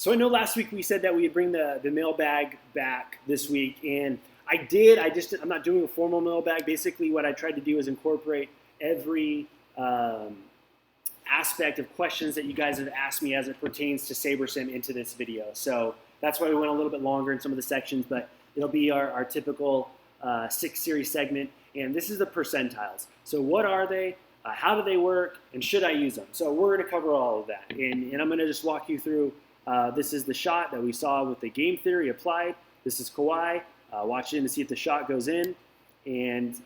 So I know last week we said that we'd bring the mailbag back this week, and I did. I'm not doing a formal mailbag. Basically, what I tried to do is incorporate every aspect of questions that you guys have asked me as it pertains to SaberSim into this video. So that's why we went a little bit longer in some of the sections, but it'll be our typical 6-series segment. And this is the percentiles. So what are they? How do they work? And should I use them? So we're going to cover all of that. And I'm going to just walk you through. This is the shot that we saw with the game theory applied. This is Kawhi. Watch in to see if the shot goes in. And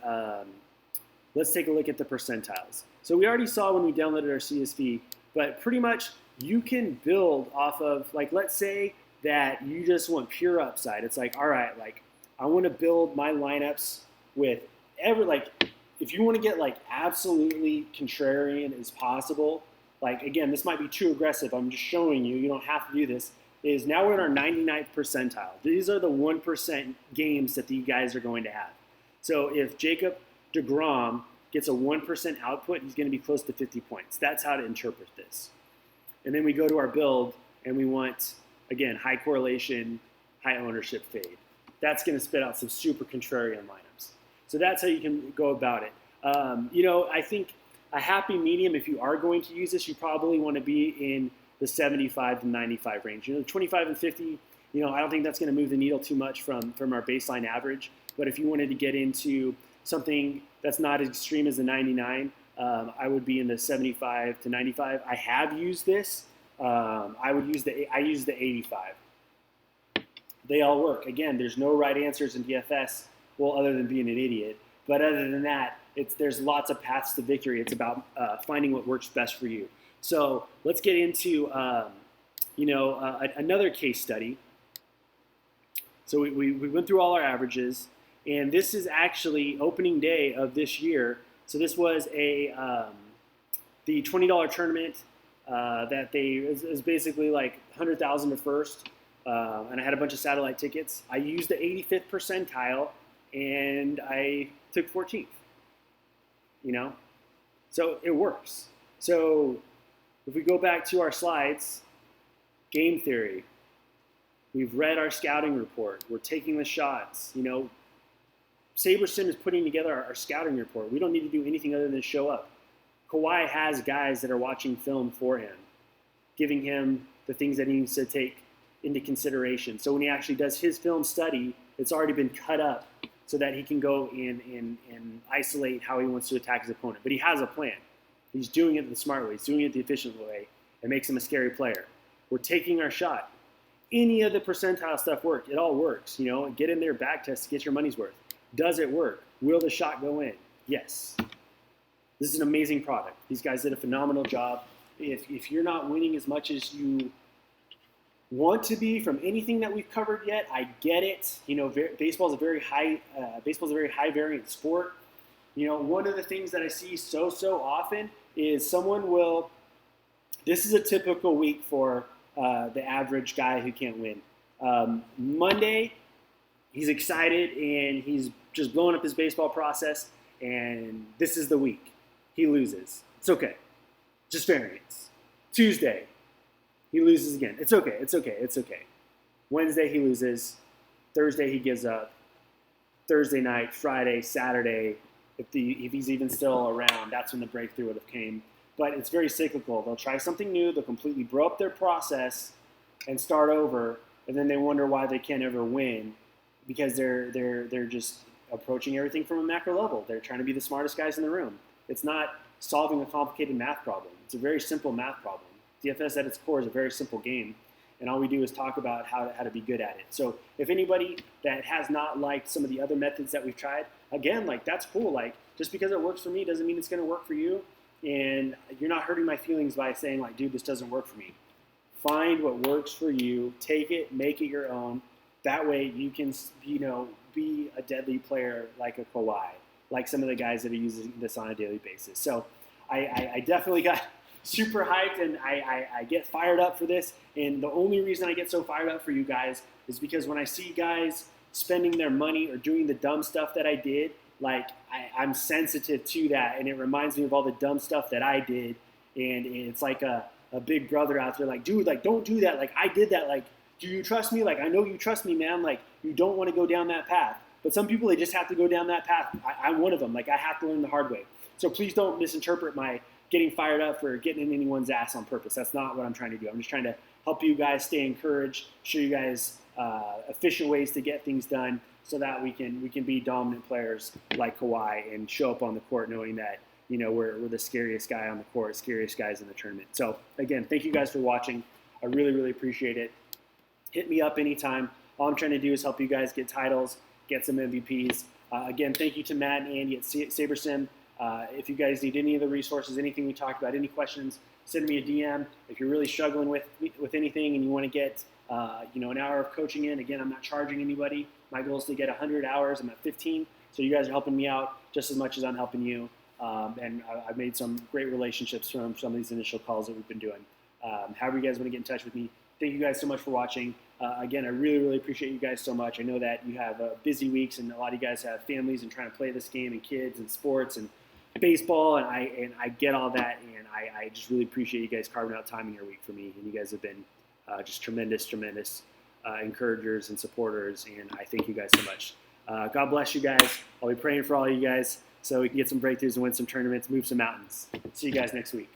let's take a look at the percentiles. So we already saw when we downloaded our CSV, but pretty much you can build off of, like, let's say that you just want pure upside. It's like, all right, like, I want to build my lineups with if you want to get like absolutely contrarian as possible, like, again, this might be too aggressive. I'm just showing you, you don't have to do this, is now we're in our 99th percentile. These are the 1% games that you guys are going to have. So if Jacob DeGrom gets a 1% output, he's going to be close to 50 points. That's how to interpret this. And then we go to our build, and we want, again, high correlation, high ownership fade. That's going to spit out some super contrarian lineups. So that's how you can go about it. I think a happy medium, if you are going to use this, you probably want to be in the 75 to 95 range. 25 and 50, I don't think that's going to move the needle too much from our baseline average. But if you wanted to get into something that's not as extreme as the 99, I would be in the 75 to 95. I have used this. I use the 85. They all work. Again, there's no right answers in DFS, well, other than being an idiot. But other than that, there's lots of paths to victory. It's about finding what works best for you. So let's get into another case study. So we went through all our averages, and this is actually opening day of this year. So this was the $20 tournament that is basically like 100,000 to first. And I had a bunch of satellite tickets. I used the 85th percentile, and I took 14th. So it works. So if we go back to our slides, game theory, we've read our scouting report. We're taking the shots. SaberSim is putting together our scouting report. We don't need to do anything other than show up. Kawhi has guys that are watching film for him, giving him the things that he needs to take into consideration. So when he actually does his film study, it's already been cut up so that he can go and isolate how he wants to attack his opponent. But he has a plan. He's doing it the smart way. He's doing it the efficient way. It makes him a scary player. We're taking our shot. Any of the percentile stuff worked. It all works. Get in there, back test to get your money's worth. Does it work? Will the shot go in? Yes. This is an amazing product. These guys did a phenomenal job. If you're not winning as much as you want to be from anything that we've covered yet, I get it. Baseball is a very high variance sport. One of the things that I see so often is someone will. This is a typical week for the average guy who can't win. Monday, he's excited and he's just blowing up his baseball process, and this is the week. He loses. It's okay. Just variance. Tuesday, he loses again. It's okay. Wednesday, he loses. Thursday, he gives up. Thursday night, Friday, Saturday, if he's even still around, that's when the breakthrough would have came. But it's very cyclical. They'll try something new. They'll completely blow up their process and start over, and then they wonder why they can't ever win because they're just approaching everything from a macro level. They're trying to be the smartest guys in the room. It's not solving a complicated math problem. It's a very simple math problem. DFS at its core is a very simple game, and all we do is talk about how to be good at it. So if anybody that has not liked some of the other methods that we've tried, again, that's cool. Just because it works for me doesn't mean it's going to work for you, and you're not hurting my feelings by saying, dude, this doesn't work for me. Find what works for you, take it, make it your own. That way you can, be a deadly player like a Kawhi, like some of the guys that are using this on a daily basis. So I definitely got super hyped, and I get fired up for this. And the only reason I get so fired up for you guys is because when I see guys spending their money or doing the dumb stuff that I did, I'm sensitive to that, and it reminds me of all the dumb stuff that I did. And it's like a a big brother out there, like, dude, like, don't do that. Like, I did that. Like, do you trust me? Like, I know you trust me, man. Like, you don't want to go down that path. But some people, they just have to go down that path. I'm one of them. Like, I have to learn the hard way. So please don't misinterpret my getting fired up for getting in anyone's ass on purpose. That's not what I'm trying to do. I'm just trying to help you guys stay encouraged, show you guys efficient ways to get things done so that we can be dominant players like Kawhi and show up on the court knowing that, you know, we're the scariest guy on the court, scariest guys in the tournament. So again, thank you guys for watching. I really, really appreciate it. Hit me up anytime. All I'm trying to do is help you guys get titles, get some MVPs. Again, thank you to Matt and Andy at SaberSim. If you guys need any of the resources, anything we talked about, any questions, send me a DM. If you're really struggling with anything and you want to get you know, an hour of coaching in, again, I'm not charging anybody. My goal is to get 100 hours. I'm at 15, so you guys are helping me out just as much as I'm helping you. And I've made some great relationships from some of these initial calls that we've been doing. However you guys want to get in touch with me, thank you guys so much for watching. Again, I really, really appreciate you guys so much. I know that you have busy weeks, and a lot of you guys have families and trying to play this game, and kids and sports and baseball, and I get all that, and I just really appreciate you guys carving out time in your week for me. And you guys have been just tremendous encouragers and supporters, and I thank you guys so much. God bless you guys. I'll be praying for all of you guys so we can get some breakthroughs and win some tournaments, move some mountains. See you guys next week.